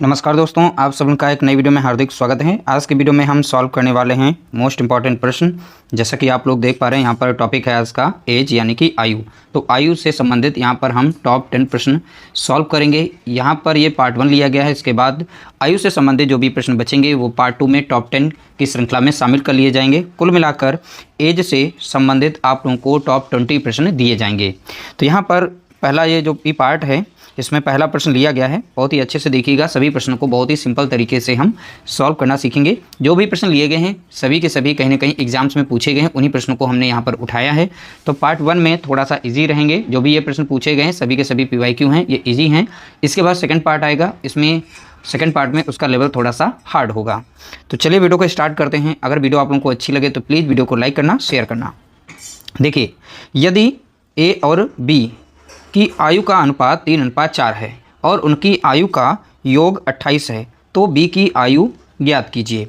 नमस्कार दोस्तों, आप सभी का एक नई वीडियो में हार्दिक स्वागत है। आज के वीडियो में हम सॉल्व करने वाले हैं मोस्ट इंपॉर्टेंट प्रश्न। जैसा कि आप लोग देख पा रहे हैं, यहाँ पर टॉपिक है आज का एज यानी कि आयु। तो आयु से संबंधित यहाँ पर हम टॉप 10 प्रश्न सॉल्व करेंगे। यहाँ पर ये पार्ट 1 लिया गया है। इसके बाद आयु से संबंधित जो भी प्रश्न बचेंगे वो पार्ट 2 में टॉप 10 की श्रृंखला में शामिल कर लिए जाएंगे। कुल मिलाकर एज से संबंधित आप लोगों को टॉप 20 प्रश्न दिए जाएंगे। तो यहाँ पर पहला ये जो भी पार्ट है, इसमें पहला प्रश्न लिया गया है। बहुत ही अच्छे से देखिएगा, सभी प्रश्नों को बहुत ही सिंपल तरीके से हम सॉल्व करना सीखेंगे। जो भी प्रश्न लिए गए हैं सभी के सभी कहीं ना कहीं एग्जाम्स में पूछे गए हैं, उन्हीं प्रश्नों को हमने यहाँ पर उठाया है। तो पार्ट 1 में थोड़ा सा इजी रहेंगे। जो भी ये प्रश्न पूछे गए हैं सभी के सभी PYQ हैं, ये ईजी हैं। इसके बाद सेकेंड पार्ट आएगा, इसमें सेकेंड पार्ट में उसका लेवल थोड़ा सा हार्ड होगा। तो चलिए वीडियो को स्टार्ट करते हैं। अगर वीडियो आप लोगों को अच्छी लगे तो प्लीज़ वीडियो को लाइक करना, शेयर करना। देखिए, यदि A और B की आयु का अनुपात 3:4 है और उनकी आयु का योग 28 है, तो B की आयु ज्ञात कीजिए।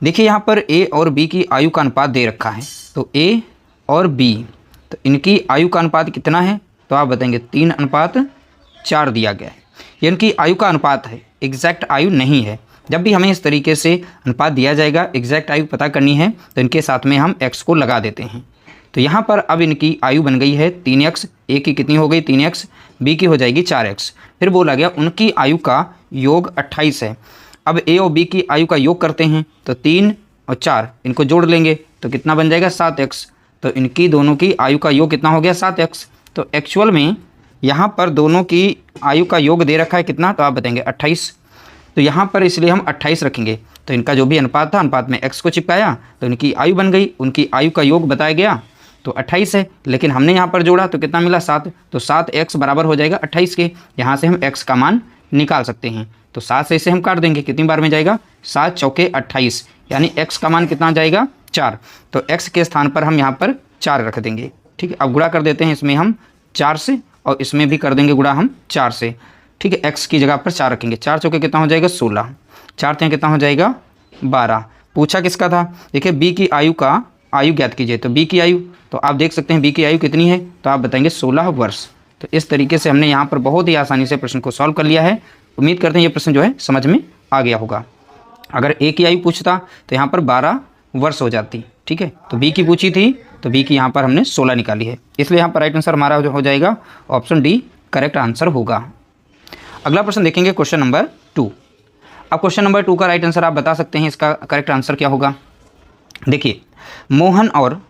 देखिए, यहाँ पर A और B की आयु का अनुपात दे रखा है। तो A और B, तो इनकी आयु का अनुपात कितना है, तो आप बताएंगे 3:4 दिया गया है। ये इनकी आयु का अनुपात है, एग्जैक्ट आयु नहीं है। जब भी हमें इस तरीके से अनुपात दिया जाएगा, एग्जैक्ट आयु पता करनी है, तो इनके साथ में हम x को लगा देते हैं। तो यहाँ पर अब इनकी आयु बन गई है 3x। A की कितनी हो गई 3x, B की हो जाएगी 4x। फिर बोला गया उनकी आयु का योग 28 है। अब A और B की आयु का योग करते हैं, तो 3 और 4 इनको जोड़ लेंगे तो कितना बन जाएगा 7x। तो इनकी दोनों की आयु का योग कितना हो गया 7x। तो एक्चुअल में यहाँ पर दोनों की आयु का योग दे रखा है कितना, तो आप बताएंगे 28। तो यहाँ पर इसलिए हम 28 रखेंगे। तो इनका जो भी अनुपात था, अनुपात में x को चिपकाया तो इनकी आयु बन गई। उनकी आयु का योग बताया गया तो 28 है, लेकिन हमने यहाँ पर जोड़ा तो कितना मिला 7। तो 7x बराबर हो जाएगा 28 के। यहाँ से हम x का मान निकाल सकते हैं। तो 7 से इसे हम काट देंगे, कितनी बार में जाएगा 7 चौके 28, यानी x का मान कितना जाएगा 4। तो x के स्थान पर हम यहाँ पर 4 रख देंगे। ठीक है, अब गुणा कर देते हैं इसमें हम 4 से, और इसमें भी कर देंगे गुणा हम 4 से। ठीक है, x की जगह पर 4 रखेंगे। 4 चौके कितना हो जाएगा 16, 4 3 कितना हो जाएगा 12। पूछा किसका था, देखिए B की आयु का आयु ज्ञात कीजिए। तो B की आयु, तो आप देख सकते हैं B की आयु कितनी है, तो आप बताएंगे 16 वर्ष। तो इस तरीके से हमने यहाँ पर बहुत ही आसानी से प्रश्न को सॉल्व कर लिया है। उम्मीद करते हैं ये प्रश्न जो है समझ में आ गया होगा। अगर A की आयु पूछता तो यहाँ पर 12 वर्ष हो जाती। ठीक है, तो B की पूछी थी तो B की यहाँ पर हमने 16 निकाली है, इसलिए यहाँ पर राइट आंसर हमारा हो जाएगा ऑप्शन डी करेक्ट आंसर होगा। अगला प्रश्न देखेंगे, क्वेश्चन नंबर 2। अब क्वेश्चन नंबर 2 का राइट आंसर आप बता सकते हैं, इसका करेक्ट आंसर क्या होगा। देखिए, मोहन और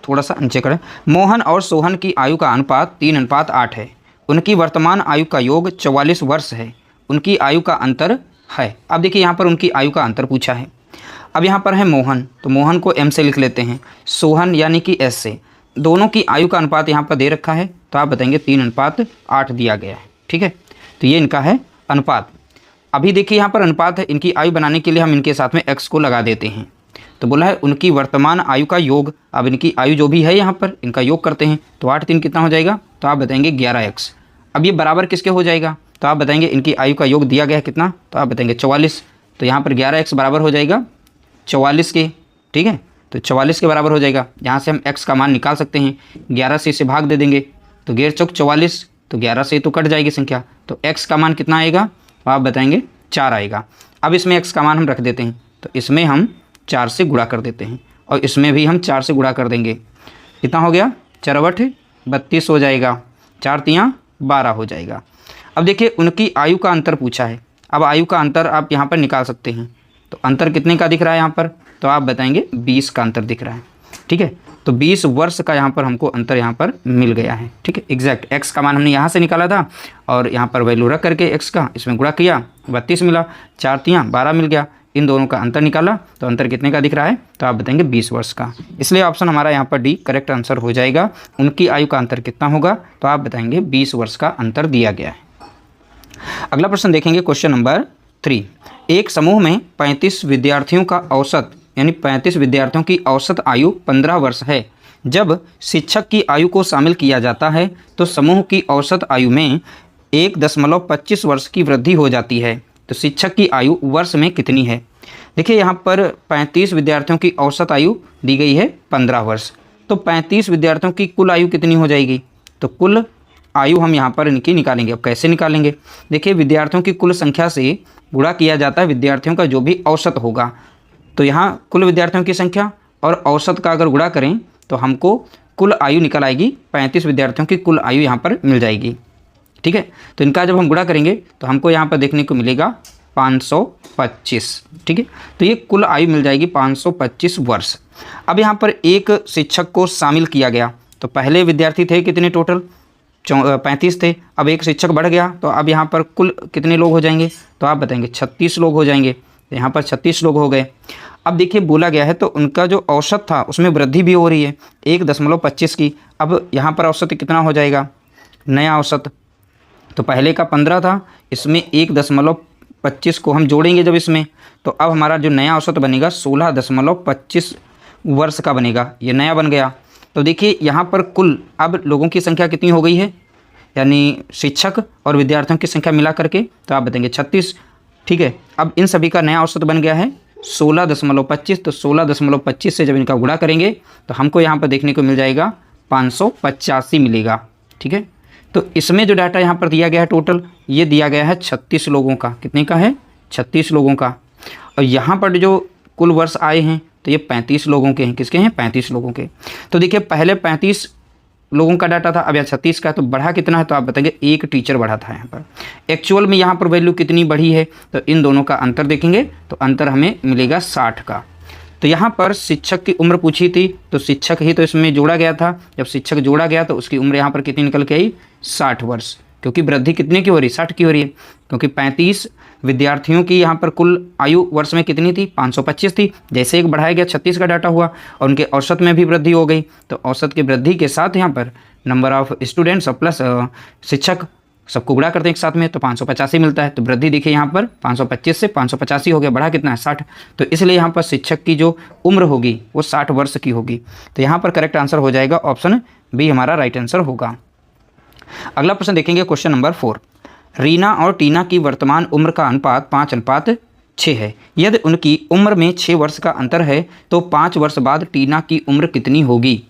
थोड़ा सा नीचे करें, मोहन और सोहन की आयु का अनुपात 3:8 है। उनकी वर्तमान आयु का योग 44 वर्ष है। उनकी आयु का अंतर है। अब देखिए, यहाँ पर उनकी आयु का अंतर पूछा है। अब यहाँ पर है मोहन, तो मोहन को M से लिख लेते हैं, सोहन यानी कि S से। दोनों की आयु का अनुपात यहाँ पर दे रखा है, तो आप बताएंगे 3:8 दिया गया है। ठीक है, तो ये इनका है अनुपात। अभी देखिए यहाँ पर अनुपात है, इनकी आयु बनाने के लिए हम इनके साथ में x को लगा देते हैं। तो बोला है उनकी वर्तमान आयु का योग। अब इनकी आयु जो भी है यहाँ पर इनका योग करते हैं, तो 8 3 कितना हो जाएगा, तो आप बताएंगे 11x। अब ये बराबर किसके हो जाएगा, तो आप बताएंगे इनकी आयु का योग दिया गया है कितना, तो आप बताएंगे 44। तो यहाँ पर 11x बराबर हो जाएगा 44 के। ठीक है, तो 44 के बराबर हो जाएगा। यहाँ से हम x का मान निकाल सकते हैं, 11 से इसे भाग दे देंगे तो 11 चौक 44, तो 11 से तो कट जाएगी संख्या। तो x का मान कितना आएगा, तो आप बताएंगे 4 आएगा। अब इसमें x का मान हम रख देते हैं, तो इसमें हम 4 से गुणा कर देते हैं, और इसमें भी हम 4 से गुणा कर देंगे। कितना हो गया 4 32 हो जाएगा, 4 3 12 हो जाएगा। अब देखिए, उनकी आयु का अंतर पूछा है। अब आयु का अंतर आप यहाँ पर निकाल सकते हैं। तो अंतर कितने का दिख रहा है यहाँ पर, तो आप बताएंगे 20 का अंतर दिख रहा है। ठीक है, तो 20 वर्ष का यहाँ पर हमको अंतर यहाँ पर मिल गया है। ठीक है, एग्जैक्ट x का मान हमने यहाँ से निकाला था, और यहाँ पर वैल्यू रख करके x का इसमें गुणा किया, 32 मिला, 4 3 12 मिल गया। इन दोनों का अंतर निकाला, तो अंतर कितने का दिख रहा है, तो आप बताएंगे 20 वर्ष का। इसलिए ऑप्शन हमारा यहाँ पर डी करेक्ट आंसर हो जाएगा। उनकी आयु का अंतर कितना होगा, तो आप बताएंगे 20 वर्ष का अंतर दिया गया है। अगला प्रश्न देखेंगे, क्वेश्चन नंबर 3। एक समूह में 35 विद्यार्थियों का औसत यानी 35 विद्यार्थियों की औसत आयु 15 वर्ष है। जब शिक्षक की आयु को शामिल किया जाता है तो समूह की औसत आयु में 1.25 वर्ष की वृद्धि हो जाती है। तो शिक्षक की आयु वर्ष में कितनी है। देखिए, यहाँ पर 35 विद्यार्थियों की औसत आयु दी गई है 15 वर्ष। तो 35 विद्यार्थियों की कुल आयु कितनी हो जाएगी, तो कुल आयु हम यहाँ पर इनकी निकालेंगे। अब कैसे निकालेंगे, देखिए विद्यार्थियों की कुल संख्या से गुणा किया जाता है विद्यार्थियों का जो भी औसत होगा। तो यहाँ कुल विद्यार्थियों की संख्या और औसत का अगर गुणा करें तो हमको कुल आयु निकल आएगी, 35 विद्यार्थियों की कुल आयु यहाँ पर मिल जाएगी। ठीक है, तो इनका जब हम गुणा करेंगे तो हमको यहाँ पर देखने को मिलेगा 525। ठीक है, तो ये कुल आयु मिल जाएगी 525 वर्ष। अब यहाँ पर एक शिक्षक को शामिल किया गया, तो पहले विद्यार्थी थे कितने टोटल 35 थे, अब एक शिक्षक बढ़ गया तो अब यहाँ पर कुल कितने लोग हो जाएंगे, तो आप बताएंगे 36 लोग हो जाएंगे। तो यहाँ पर 36 लोग हो गए। अब देखिए बोला गया है तो उनका जो औसत था उसमें वृद्धि भी हो रही है 1.25 की। अब यहाँ पर औसत कितना हो जाएगा, नया औसत तो पहले का 15 था, इसमें 1.25 को हम जोड़ेंगे जब इसमें, तो अब हमारा जो नया औसत बनेगा 16.25 वर्ष का बनेगा, ये नया बन गया। तो देखिए यहाँ पर कुल अब लोगों की संख्या कितनी हो गई है, यानी शिक्षक और विद्यार्थियों की संख्या मिला करके, तो आप बताएंगे 36। ठीक है, अब इन सभी का नया औसत बन गया है 16.25, तो 16.25 से जब इनका गुणा करेंगे तो हमको यहाँ पर देखने को मिल जाएगा 585 मिलेगा। ठीक है, तो इसमें जो डाटा यहाँ पर दिया गया है टोटल, ये दिया गया है 36 लोगों का। कितने का है, 36 लोगों का। और यहाँ पर जो कुल वर्ष आए हैं तो ये 35 लोगों के हैं। किसके हैं, 35 लोगों के। तो देखिए पहले 35 लोगों का डाटा था, अब यहाँ 36 का, तो बढ़ा कितना है, तो आप बताएंगे एक टीचर बढ़ा था यहाँ पर। एक्चुअल में यहाँ पर वैल्यू कितनी बढ़ी है, तो इन दोनों का अंतर देखेंगे तो अंतर हमें मिलेगा 60 का। तो यहाँ पर शिक्षक की उम्र पूछी थी, तो शिक्षक ही तो इसमें जोड़ा गया था। जब शिक्षक जोड़ा गया तो उसकी उम्र यहाँ पर कितनी निकल के आई, 60 वर्ष, क्योंकि वृद्धि कितने की हो रही है, 60 की हो रही है। क्योंकि 35 विद्यार्थियों की यहाँ पर कुल आयु वर्ष में कितनी थी, 525 थी। जैसे एक बढ़ाया गया 36 का डाटा हुआ और उनके औसत में भी वृद्धि हो गई, तो औसत की वृद्धि के साथ यहाँ पर नंबर ऑफ स्टूडेंट्स और प्लस शिक्षक सबको गुणा करते हैं एक साथ में, तो 585 मिलता है। तो वृद्धि देखिए यहाँ पर 525 से 585 हो गया, बढ़ा कितना है, 60। तो इसलिए यहाँ पर शिक्षक की जो उम्र होगी वो 60 वर्ष की होगी। तो यहाँ पर करेक्ट आंसर हो जाएगा ऑप्शन बी हमारा राइट आंसर होगा। अगला प्रश्न देखेंगे, क्वेश्चन नंबर 4। रीना और टीना की वर्तमान उम्र का अनुपात 5:6 है। यदि उनकी उम्र में 6 वर्ष का अंतर है तो 5 वर्ष बाद टीना की उम्र कितनी होगी।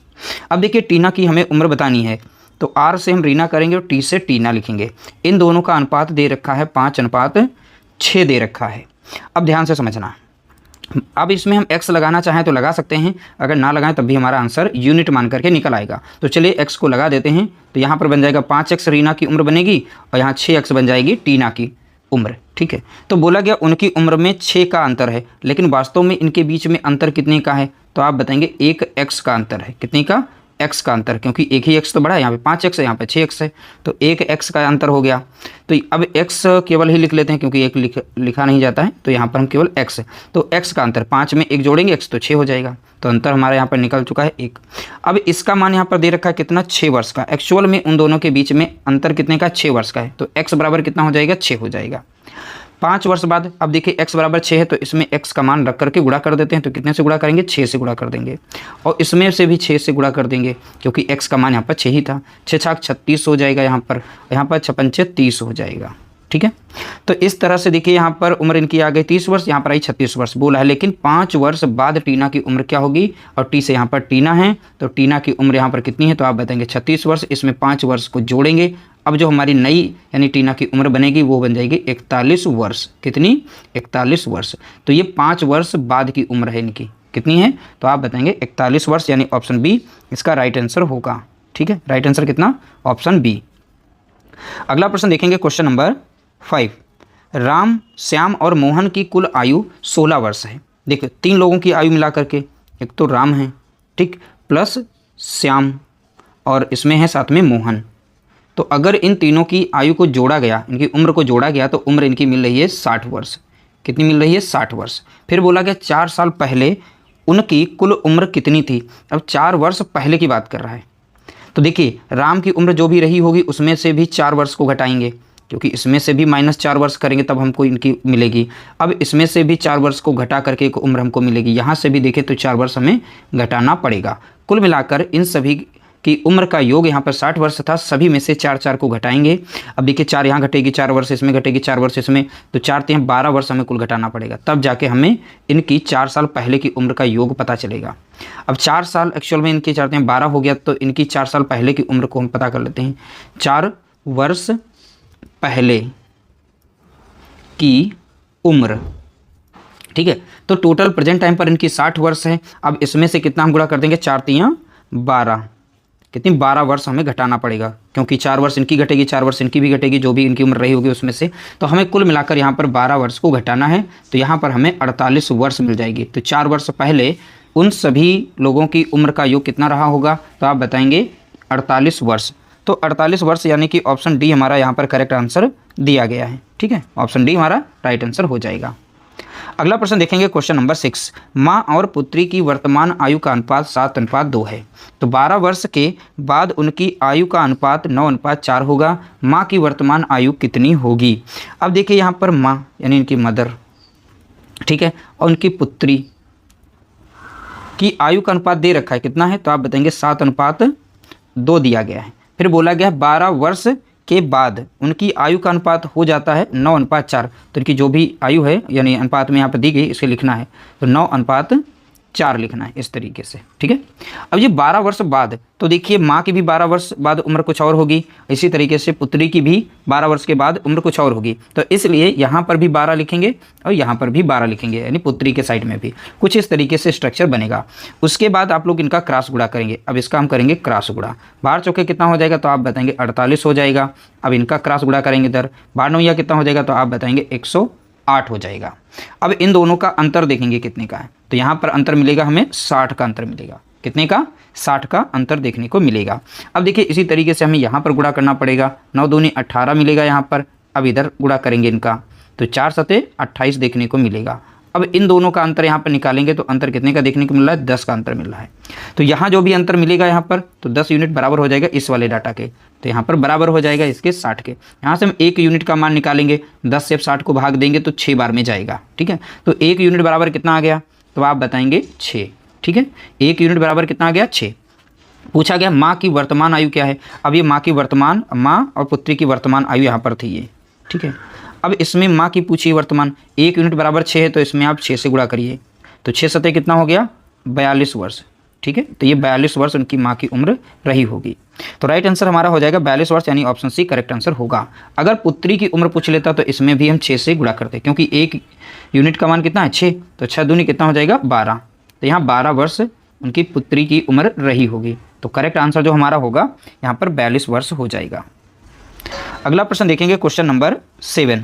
अब देखिए टीना की हमें उम्र बतानी है, तो आर से हम रीना करेंगे और टी से टीना लिखेंगे। इन दोनों का अनुपात दे रखा है 5:6 दे रखा है। अब ध्यान से समझना, अब इसमें हम x लगाना चाहें तो लगा सकते हैं, अगर ना लगाएं तब भी हमारा आंसर यूनिट मान करके निकल आएगा। तो चलिए x को लगा देते हैं, तो यहाँ पर बन जाएगा 5x रीना की उम्र बनेगी और यहाँ 6x बन जाएगी टीना की उम्र। ठीक है, तो बोला गया उनकी उम्र में 6 का अंतर है, लेकिन वास्तव में इनके बीच में अंतर कितने का है, तो आप बताएंगे 1x का अंतर है। कितने का, x का अंतर, क्योंकि एक ही x तो बढ़ा है, यहाँ पे 5x है, यहाँ पे 6x है, तो 1x का अंतर हो गया। तो अब x केवल ही लिख लेते हैं क्योंकि एक लिखा नहीं जाता है, तो यहाँ पर हम केवल x, तो x का अंतर 5 में 1 जोड़ेंगे x तो 6 हो जाएगा। तो अंतर हमारे यहाँ पर निकल चुका है 1। अब इसका मान यहाँ पर दे रखा है कितना, 6 वर्ष का। एक्चुअल में उन दोनों के बीच में अंतर कितने का, 6 वर्ष का है, तो x बराबर कितना हो जाएगा, 6 हो जाएगा। 5 वर्ष बाद अब देखिए x बराबर 6 है, तो इसमें x का मान रख करके गुणा कर देते हैं। तो कितने से गुणा करेंगे, 6 से गुणा कर देंगे, और इसमें से भी 6 से गुणा कर देंगे क्योंकि x का मान यहाँ पर 6 ही था। 6 छाक 36 हो जाएगा, यहाँ पर 56 30 हो जाएगा। ठीक है, तो इस तरह से देखिए यहाँ पर उम्र इनकी आ गई 30 वर्ष, यहाँ पर आई 36 वर्ष बोला है, लेकिन 5 वर्ष बाद टीना की उम्र क्या होगी, और टी से यहाँ पर टीना है, तो टीना की उम्र यहाँ पर कितनी है, तो आप बताएंगे 36 वर्ष। इसमें 5 वर्ष को जोड़ेंगे, अब जो हमारी नई यानी टीना की उम्र बनेगी वो बन जाएगी 41 वर्ष। कितनी, 41 वर्ष। तो ये 5 वर्ष बाद की उम्र है इनकी, कितनी है, तो आप बताएंगे 41 वर्ष, यानी ऑप्शन बी इसका राइट आंसर होगा। ठीक है, राइट आंसर कितना, ऑप्शन बी। अगला प्रश्न देखेंगे, क्वेश्चन नंबर 5। राम, श्याम और मोहन की कुल आयु 16 वर्ष है। देखिए 3 लोगों की आयु मिला करके, एक तो राम है, ठीक, प्लस श्याम और इसमें है साथ में मोहन। तो अगर इन तीनों की आयु को जोड़ा गया, इनकी उम्र को जोड़ा गया, तो उम्र इनकी मिल रही है 60 वर्ष। कितनी मिल रही है, 60 वर्ष। फिर बोला गया 4 साल पहले उनकी कुल उम्र कितनी थी। अब 4 वर्ष पहले की बात कर रहा है, तो देखिए राम की उम्र जो भी रही होगी उसमें से भी 4 वर्ष को घटाएंगे, क्योंकि इसमें से भी -4 वर्ष करेंगे तब हमको इनकी मिलेगी। अब इसमें से भी 4 वर्ष को घटा करके एक उम्र हमको मिलेगी, यहाँ से भी देखें तो 4 वर्ष हमें घटाना पड़ेगा। कुल मिलाकर इन सभी की उम्र का योग यहाँ पर 60 वर्ष था, सभी में से 4 को घटाएंगे। अब देखिए 4 यहाँ घटेगी, 4 वर्ष इसमें घटेगी, 4 वर्ष इसमें, तो 4 3 12 वर्ष हमें कुल घटाना पड़ेगा, तब जाके हमें इनकी 4 साल पहले की उम्र का योग पता चलेगा। अब 4 साल एक्चुअल में इनकी 4 3 12 हो गया, तो इनकी 4 साल पहले की उम्र को हम पता कर लेते हैं। 4 वर्ष पहले की उम्र, ठीक है। तो टोटल प्रेजेंट टाइम पर इनकी 60 वर्ष है। अब इसमें से कितना हम गुणा कर देंगे, 4 3 12, कितनी 12 वर्ष हमें घटाना पड़ेगा, क्योंकि 4 वर्ष इनकी घटेगी, 4 वर्ष इनकी भी घटेगी, जो भी इनकी उम्र रही होगी उसमें से, तो हमें कुल मिलाकर यहाँ पर 12 वर्ष को घटाना है। तो यहाँ पर हमें 48 वर्ष मिल जाएगी। तो 4 वर्ष पहले उन सभी लोगों की उम्र का योग कितना रहा होगा, तो आप बताएंगे 48 वर्ष। तो 48 वर्ष यानी कि ऑप्शन डी हमारा यहाँ पर करेक्ट आंसर दिया गया है, ठीक है। ऑप्शन डी हमारा राइट आंसर हो जाएगा। अगला प्रश्न देखेंगे, क्वेश्चन नंबर 6। माँ और पुत्री की वर्तमान आयु का अनुपात 7:2 है। तो 12 वर्ष के बाद उनकी आयु का अनुपात 9:4 होगा। माँ की वर्तमान आयु कितनी होगी। अब देखिए यहाँ पर माँ यानी इनकी मदर, ठीक है, और उनकी पुत्री की आयु का अनुपात दे रखा है, कितना है, तो आप बताएंगे 7:2 दिया गया है। फिर बोला गया 12 वर्ष के बाद उनकी आयु का अनुपात हो जाता है 9:4। तो इनकी जो भी आयु है यानी अनुपात में यहाँ पर दी गई, इसे लिखना है, तो 9:4 लिखना है इस तरीके से, ठीक है। अब ये 12 वर्ष बाद, तो देखिए माँ की भी 12 वर्ष बाद उम्र कुछ और होगी, इसी तरीके से पुत्री की भी 12 वर्ष के बाद उम्र कुछ और होगी। तो इसलिए यहाँ पर भी 12 लिखेंगे और यहाँ पर भी 12 लिखेंगे, यानी पुत्री के साइड में भी कुछ इस तरीके से स्ट्रक्चर बनेगा। उसके बाद आप लोग इनका क्रॉस गुणा करेंगे। अब इसका हम करेंगे क्रॉस गुणा। 12 चौके कितना हो जाएगा, तो आप बताएंगे 48 हो जाएगा। अब इनका क्रॉस गुणा करेंगे इधर, 12 9 कितना हो जाएगा, तो आप बताएंगे 108 हो जाएगा। अब इन दोनों का अंतर देखेंगे कितने का है, तो यहाँ पर अंतर मिलेगा हमें 60 का अंतर मिलेगा। कितने का, 60 का अंतर देखने को मिलेगा। अब देखिए इसी तरीके से हमें यहाँ पर गुणा करना पड़ेगा, 9 दूनी 18 मिलेगा यहाँ पर। अब इधर गुणा करेंगे इनका, तो 4 सते 28 देखने को मिलेगा। अब इन दोनों का अंतर यहाँ पर निकालेंगे, तो अंतर कितने का देखने को मिल रहा है, 10 का अंतर मिल रहा है। तो यहाँ जो भी अंतर मिलेगा यहाँ पर, तो 10 यूनिट बराबर हो जाएगा इस वाले डाटा के, तो यहाँ पर बराबर हो जाएगा इसके 60 के। यहाँ से हम 1 यूनिट का मान निकालेंगे, 10 से 60 को भाग देंगे तो 6 बार में जाएगा, ठीक है। तो 1 यूनिट बराबर कितना आ गया, तो आप बताएंगे 6, ठीक है। 1 यूनिट बराबर कितना आ गया, 6। पूछा गया माँ की वर्तमान आयु क्या है। अब ये माँ की वर्तमान, माँ और पुत्री की वर्तमान आयु यहाँ पर थी ये, ठीक है। अब इसमें माँ की पूछी वर्तमान, 1 यूनिट बराबर 6 है, तो इसमें आप 6 से गुणा करिए, तो 6 सतह कितना हो गया, 42 वर्ष, ठीक है। तो ये 42 वर्ष उनकी माँ की उम्र रही होगी। तो राइट आंसर हमारा हो जाएगा 42 वर्ष, यानी ऑप्शन सी करेक्ट आंसर होगा। अगर पुत्री की उम्र पूछ लेता तो इसमें भी हम 6 से गुणा करते, क्योंकि 1 यूनिट का मान कितना है, 6, तो 6 दूनी कितना हो जाएगा, 12। तो यहाँ 12 वर्ष उनकी पुत्री की उम्र रही होगी। तो करेक्ट आंसर जो हमारा होगा यहाँ पर 42 वर्ष हो जाएगा। अगला प्रश्न देखेंगे, क्वेश्चन नंबर 7।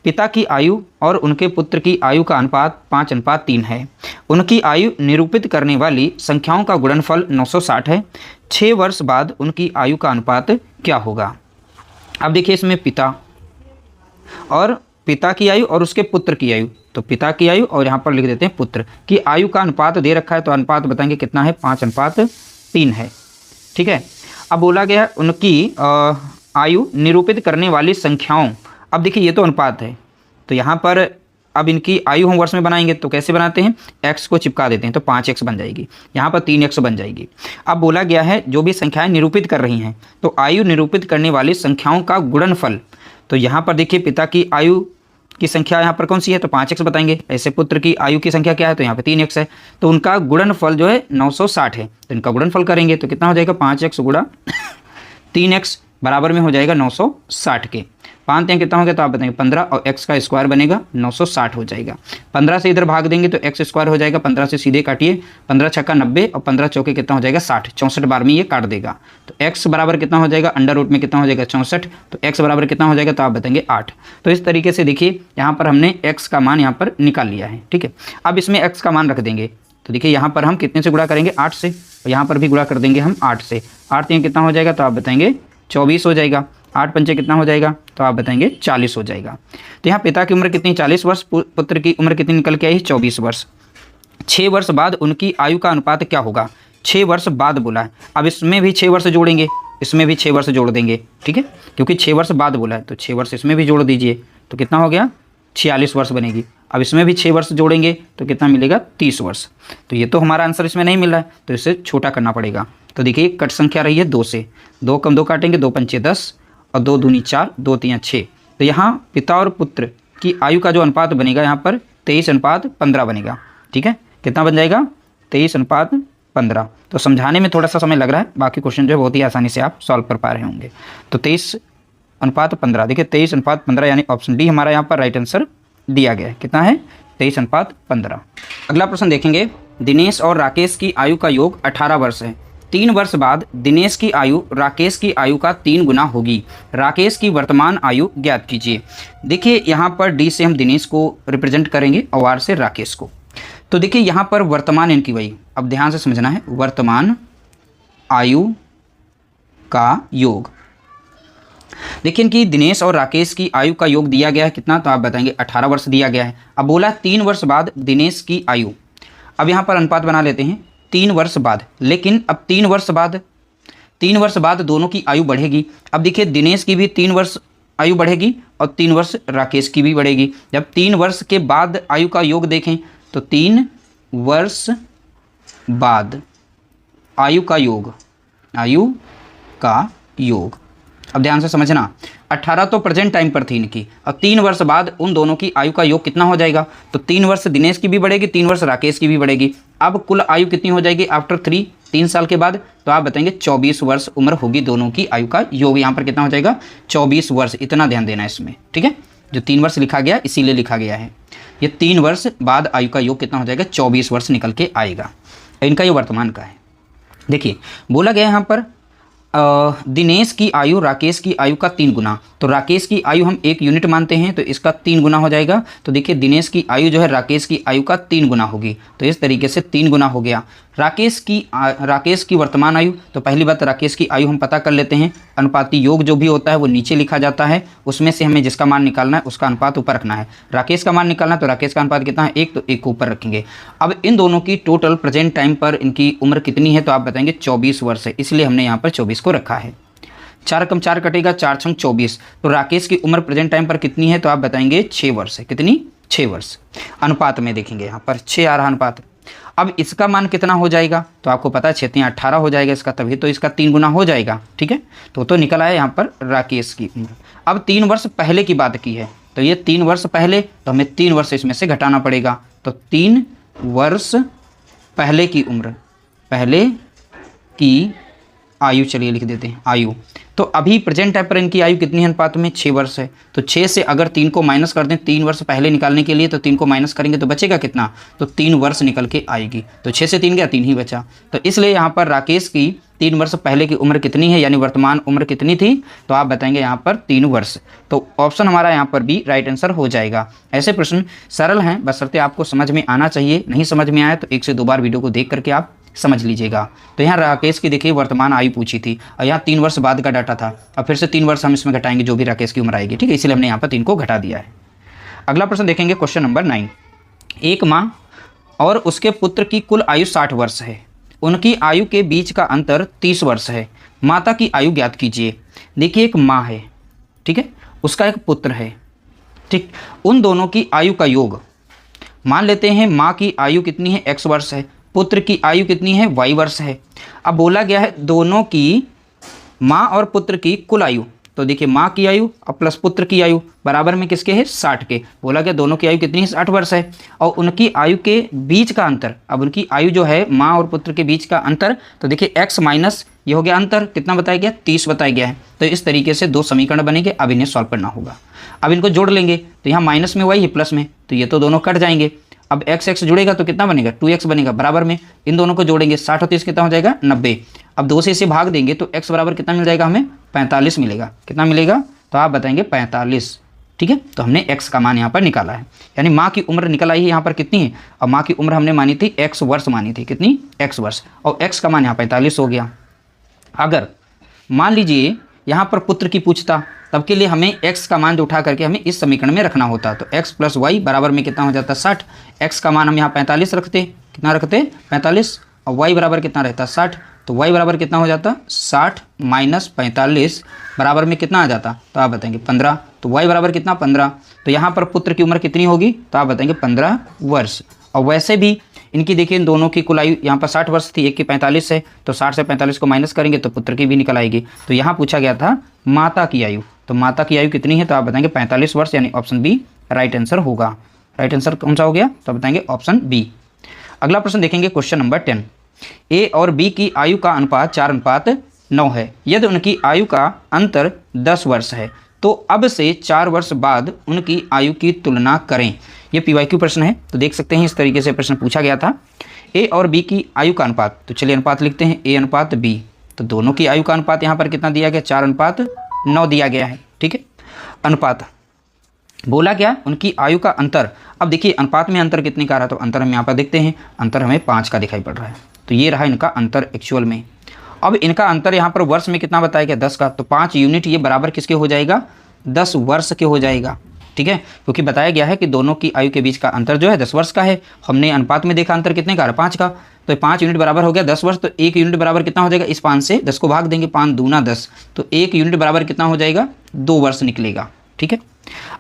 पिता की आयु और उनके पुत्र की आयु का अनुपात 5:3 है। उनकी आयु निरूपित करने वाली संख्याओं का गुणनफल 960 है। 6 वर्ष बाद उनकी आयु का अनुपात क्या होगा। अब देखिए इसमें पिता की आयु और उसके पुत्र की आयु, तो पिता की आयु और यहाँ पर लिख देते हैं पुत्र की आयु का अनुपात दे रखा है, तो अनुपात बताएंगे कितना है, 5:3 है, ठीक है। अब बोला गया उनकी आयु निरूपित करने वाली संख्याओं। अब देखिए ये तो अनुपात है, तो यहाँ पर अब इनकी आयु हम वर्ष में बनाएंगे, तो कैसे बनाते हैं, x को चिपका देते हैं, तो 5x बन जाएगी, यहाँ पर 3x बन जाएगी। अब बोला गया है जो भी संख्याएं निरूपित कर रही हैं, तो आयु निरूपित करने वाली संख्याओं का गुणनफल। तो यहाँ पर देखिए पिता की आयु की संख्या यहाँ पर कौन सी है, तो 5x बताएंगे। ऐसे पुत्र की आयु की संख्या क्या है, तो यहाँ पे 3x है, तो उनका गुणनफल जो है 960 है। तो इनका गुणनफल करेंगे तो कितना हो जाएगा, 5x गुणा 3x बराबर में हो जाएगा 960 के। 5 3 कितना हो गया, तो आप बताएंगे 15, और x का स्क्वायर बनेगा 960 हो जाएगा। 15 से इधर भाग देंगे तो x स्क्वायर हो जाएगा, 15 से सीधे काटिए, 15 छक्का 90 और 15 चौके कितना हो जाएगा 60, 64 बार में ये काट देगा। तो x बराबर कितना हो जाएगा, अंडर रूट में कितना हो जाएगा 64, तो x बराबर कितना हो जाएगा, तो आप बताएंगे 8। तो इस तरीके से देखिए यहाँ पर हमने x का मान यहाँ पर निकाल लिया है, ठीक है। अब इसमें x का मान रख देंगे, तो देखिए यहाँ पर हम कितने से गुणा करेंगे, 8 से, और यहाँ पर भी गुणा कर देंगे हम 8 से। 8 3 कितना हो जाएगा, तो आप बताएंगे 24 हो जाएगा। 8 पंचे कितना हो जाएगा, तो आप बताएंगे 40 हो जाएगा। तो यहाँ पिता की उम्र कितनी, 40 वर्ष, पुत्र की उम्र कितनी निकल के आई, 24 वर्ष। 6 वर्ष बाद उनकी आयु का अनुपात क्या होगा, 6 वर्ष बाद बोला है। अब इसमें भी 6 वर्ष जोड़ेंगे, इसमें भी 6 वर्ष जोड़ देंगे, ठीक है, क्योंकि 6 वर्ष बाद बोला है, तो 6 वर्ष इसमें भी जोड़ दीजिए, तो कितना हो गया, 46 वर्ष बनेगी। अब इसमें भी 6 वर्ष जोड़ेंगे तो कितना मिलेगा, 30 वर्ष। तो ये तो हमारा आंसर इसमें नहीं मिल रहा है, तो इसे छोटा करना पड़ेगा। तो देखिए कट संख्या रही है 2 से, 2 कम 2 काटेंगे, 2 पंचे 10 और 2 दूनी 4, 2 तियां 6। तो यहाँ पिता और पुत्र की आयु का जो अनुपात बनेगा यहाँ पर 23:15 बनेगा। ठीक है, कितना बन जाएगा? 23:15। तो समझाने में थोड़ा सा समय लग रहा है, बाकी क्वेश्चन जो है बहुत ही आसानी से आप सॉल्व कर पा रहे होंगे। तो 23:15, देखिए 23:15 यानी ऑप्शन डी हमारा यहाँ पर राइट आंसर दिया गया है। कितना है? 23:15। अगला प्रश्न देखेंगे, दिनेश और राकेश की आयु का योग 18 वर्ष है। 3 वर्ष बाद दिनेश की आयु राकेश की आयु का 3 गुना होगी। राकेश की वर्तमान आयु ज्ञात कीजिए। देखिए यहाँ पर डी से हम दिनेश को रिप्रेजेंट करेंगे और आर से राकेश को। तो देखिए यहाँ पर वर्तमान इनकी वही, अब ध्यान से समझना है, वर्तमान आयु का योग। देखिए इनकी दिनेश और राकेश की आयु का योग दिया गया है कितना, तो आप बताएंगे 18 वर्ष दिया गया है। अब बोला 3 वर्ष बाद दिनेश की आयु, अब यहाँ पर अनुपात बना लेते हैं 3 वर्ष बाद, लेकिन अब 3 वर्ष बाद दोनों की आयु बढ़ेगी। अब देखिए दिनेश की भी 3 वर्ष आयु बढ़ेगी और 3 वर्ष राकेश की भी बढ़ेगी। जब 3 वर्ष के बाद आयु का योग देखें तो 3 वर्ष बाद आयु का योग, अब ध्यान से समझना, 18 तो प्रेजेंट टाइम पर थी इनकी, और 3 वर्ष बाद उन दोनों की आयु का योग कितना हो जाएगा, तो 3 वर्ष दिनेश की भी बढ़ेगी, 3 वर्ष राकेश की भी बढ़ेगी। अब कुल आयु कितनी हो जाएगी आफ्टर 3 साल के बाद, तो आप बताएंगे 24 वर्ष उम्र होगी दोनों की। आयु का योग यहाँ पर कितना हो जाएगा? 24 वर्ष। इतना ध्यान देना है इसमें, ठीक है। जो 3 वर्ष लिखा गया इसीलिए लिखा गया है, ये 3 वर्ष बाद आयु का योग कितना हो जाएगा? 24 वर्ष निकल के आएगा। इनका ये वर्तमान का है। देखिए बोला गया यहाँ पर दिनेश की आयु राकेश की आयु का 3 गुना, तो राकेश की आयु हम 1 यूनिट मानते हैं तो इसका 3 गुना हो जाएगा। तो देखिए दिनेश की आयु जो है राकेश की आयु का 3 गुना होगी, तो इस तरीके से 3 गुना हो गया। राकेश की वर्तमान आयु, तो पहली बात राकेश की आयु हम पता कर लेते हैं, अनुपाती योग जो भी होता है वो नीचे लिखा जाता है, उसमें से हमें जिसका मान निकालना है उसका अनुपात ऊपर रखना है। राकेश का मान निकालना है तो राकेश का अनुपात कितना है? 1, तो 1 को ऊपर रखेंगे। अब इन दोनों की टोटल प्रेजेंट टाइम पर इनकी उम्र कितनी है, तो आप बताएंगे 24 वर्ष है, इसलिए हमने यहाँ पर 24 को रखा है। 4 कम 4 कटेगा, 4 छंग 24। तो राकेश की उम्र प्रेजेंट टाइम पर कितनी है, तो आप बताएंगे 6 वर्ष है। कितनी? 6 वर्ष। अनुपात में देखेंगे यहाँ पर 6 आ रहा अनुपात। अब इसका मान कितना हो जाएगा, तो आपको पता है 6 18 हो जाएगा इसका, तभी तो इसका 3 गुना हो जाएगा, ठीक है। तो निकल आया यहाँ पर राकेश की उम्र। अब 3 वर्ष पहले की बात की है, तो ये 3 वर्ष पहले, तो हमें 3 वर्ष इसमें से घटाना पड़ेगा। तो 3 वर्ष पहले की उम्र, पहले की आयु, चलिए लिख देते हैं आयु। तो अभी प्रेजेंट टाइम पर इनकी आयु कितनी है अनुपात में? 6 वर्ष है। तो 6 से अगर 3 को माइनस कर दें 3 वर्ष पहले निकालने के लिए, तो 3 को माइनस करेंगे तो बचेगा कितना, तो 3 वर्ष निकल के आएगी। तो 6 से 3 गया, 3 ही बचा। तो इसलिए यहाँ पर राकेश की 3 वर्ष पहले की उम्र कितनी है, यानी वर्तमान उम्र कितनी थी, तो आप बताएंगे यहाँ पर 3 वर्ष। तो ऑप्शन हमारा यहाँ पर भी राइट आंसर हो जाएगा। ऐसे प्रश्न सरल हैं, बशर्ते आपको समझ में आना चाहिए। नहीं समझ में आया तो 1 से 2 बार वीडियो को देख करके आप समझ लीजिएगा। तो यहाँ राकेश की देखिए वर्तमान आयु पूछी थी और यहाँ 3 वर्ष बाद का डाटा था, और फिर से 3 वर्ष हम इसमें घटाएंगे जो भी राकेश की उम्र आएगी, ठीक है, इसलिए हमने यहाँ पर 3 को घटा दिया है। अगला प्रश्न देखेंगे, क्वेश्चन नंबर 9। एक माँ और उसके पुत्र की कुल आयु 60 वर्ष है। उनकी आयु के बीच का अंतर 30 वर्ष है। माता की आयु ज्ञात कीजिए। देखिए एक माँ है, ठीक है, उसका एक पुत्र है, ठीक, उन दोनों की आयु का योग मान लेते हैं। माँ की आयु कितनी है? x वर्ष है। पुत्र की आयु कितनी है? y वर्ष है। अब बोला गया है दोनों की, माँ और पुत्र की कुल आयु, तो देखिए माँ की आयु और प्लस पुत्र की आयु बराबर में किसके है? 60 के। बोला गया दोनों की आयु कितनी है? 60 वर्ष है। और उनकी आयु के बीच का अंतर, अब उनकी आयु जो है माँ और पुत्र के बीच का अंतर, तो देखिए x माइनस ये हो गया अंतर, कितना बताया गया? 30 बताया गया है। तो इस तरीके से 2 समीकरण बनेंगे। अब इन्हें सॉल्व करना होगा। अब इनको जोड़ लेंगे तो यहाँ माइनस में y है प्लस में, तो ये तो दोनों कट जाएंगे। अब x जुड़ेगा तो कितना बनेगा? 2x बनेगा बराबर में। इन दोनों को जोड़ेंगे 60 और 30 कितना हो जाएगा? 90। अब 2 से इसे भाग देंगे तो x बराबर कितना मिल जाएगा? हमें 45 मिलेगा। कितना मिलेगा? तो आप बताएंगे 45, ठीक है। तो हमने x का मान यहाँ पर निकाला है, यानी माँ की उम्र निकल आई है यहाँ पर कितनी है, और माँ की उम्र हमने मानी थी x वर्ष मानी थी, कितनी? x वर्ष, और x का मान यहाँ 45 हो गया। अगर मान लीजिए यहाँ पर पुत्र की पूछता, तब के लिए हमें x का मान जो उठा करके हमें इस समीकरण में रखना होता, तो x प्लस वाई बराबर में कितना हो जाता? 60। x का मान हम यहाँ 45 रखते, कितना रखते? 45, और y बराबर कितना रहता? 60। तो y बराबर कितना हो जाता? 60 माइनस 45 बराबर में कितना आ जाता? तो आप बताएंगे 15। तो y बराबर कितना? 15। तो यहाँ पर पुत्र की उम्र कितनी होगी? तो आप बताएंगे 15 वर्ष। और वैसे भी इनकी देखिए इन दोनों की कुल आयु यहाँ पर 60 वर्ष थी, एक की 45 है, तो 60 से 45 को माइनस करेंगे तो पुत्र की भी निकल आएगी। तो यहाँ पूछा गया था माता की आयु, तो माता की आयु कितनी है, तो आप बताएंगे 45 वर्ष, यानी ऑप्शन बी राइट आंसर होगा। राइट आंसर कौन सा हो गया, तो बताएंगे ऑप्शन बी। अगला प्रश्न देखेंगे क्वेश्चन नंबर 10। ए और बी की आयु का अनुपात 4:9 है। यदि उनकी आयु का अंतर 10 वर्ष है तो अब से 4 वर्ष बाद उनकी आयु की तुलना करें। ये पीवाईक्यू प्रश्न है, तो देख सकते हैं इस तरीके से प्रश्न पूछा गया था। ए और बी की आयु का अनुपात, तो चलिए अनुपात लिखते हैं, ए अनुपात बी। तो दोनों की आयु का अनुपात यहाँ पर कितना दिया गया, 4:9 दिया गया है। ठीक है, अनुपात बोला क्या, उनकी आयु का अंतर। अब देखिए अनुपात में अंतर कितने का रहा, तो अंतर हम यहाँ पर देखते हैं, अंतर हमें 5 का दिखाई पड़ रहा है। तो ये रहा इनका अंतर एक्चुअल में। अब इनका अंतर यहाँ पर वर्ष में कितना बताया गया, 10 का, तो 5 यूनिट ये बराबर किसके हो जाएगा, 10 वर्ष के हो जाएगा। ठीक है, क्योंकि बताया गया है कि दोनों की आयु के बीच का अंतर जो है 10 वर्ष का है। हमने अनुपात में देखा अंतर कितने का, 5 का, तो 5 यूनिट बराबर हो गया 10 वर्ष। तो 1 यूनिट बराबर कितना हो जाएगा, इस 5 से 10 को भाग देंगे, 5 दूना 10, तो 1 यूनिट बराबर कितना हो जाएगा, 2 वर्ष निकलेगा। ठीक है,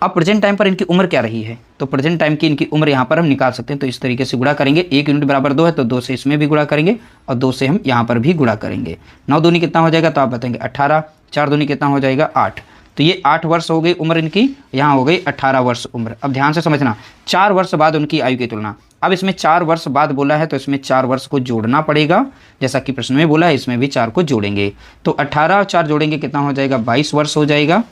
अब प्रेजेंट टाइम पर इनकी उम्र क्या रही है, तो प्रेजेंट टाइम की इनकी उम्र यहाँ पर हम निकाल सकते हैं। तो इस तरीके से गुणा करेंगे, 1 यूनिट बराबर 2 है तो 2 से इसमें भी गुणा करेंगे और 2 से हम यहाँ पर भी गुणा करेंगे। 9 दूनी कितना हो जाएगा, तो आप बताएंगे 18, 4 दूनी कितना हो जाएगा 8, तो ये 8 वर्ष हो गई उम्र इनकी, यहाँ हो गई 18 वर्ष उम्र। अब ध्यान से समझना, 4 वर्ष बाद उनकी आयु की तुलना। अब इसमें 4 वर्ष बाद बोला है तो इसमें 4 वर्ष को जोड़ना पड़ेगा, जैसा कि प्रश्न में बोला है, इसमें भी 4 को जोड़ेंगे। तो 18 और 4 जोड़ेंगे कितना हो जाएगा, 22 वर्ष हो जाएगा।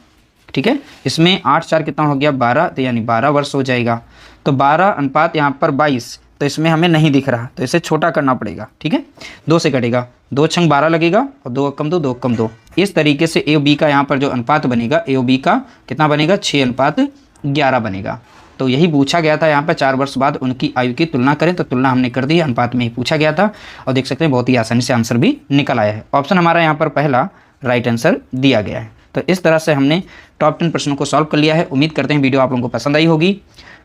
ठीक है, इसमें 8 4 कितना हो गया, 12, तो यानी 12 वर्ष हो जाएगा। तो 12 अनुपात यहाँ पर 22, तो इसमें हमें नहीं दिख रहा, तो इसे छोटा करना पड़ेगा। ठीक है, 2 से कटेगा, 2 छंग 12 लगेगा और 2 कम 2, 2 कम 2। इस तरीके से ए और बी का यहाँ पर जो अनुपात बनेगा, ए और बी का कितना बनेगा, 6:11 बनेगा। तो यही पूछा गया था, यहाँ पर 4 वर्ष बाद उनकी आयु की तुलना करें, तो तुलना हमने कर दी, अनुपात में ही पूछा गया था। और देख सकते हैं बहुत ही आसानी से आंसर भी निकल आया है। ऑप्शन हमारा यहाँ पर पहला राइट आंसर दिया गया है। तो इस तरह से हमने टॉप 10 प्रश्नों को सॉल्व कर लिया है। उम्मीद करते हैं वीडियो आप लोगों को पसंद आई होगी।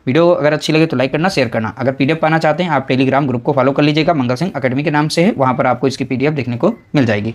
वीडियो अगर अच्छी लगे तो लाइक करना, शेयर करना। अगर पीडीएफ पाना चाहते हैं आप टेलीग्राम ग्रुप को फॉलो कर लीजिएगा, मंगल सिंह अकेडमी के नाम से है, वहाँ पर आपको इसकी पीडीएफ देखने को मिल जाएगी।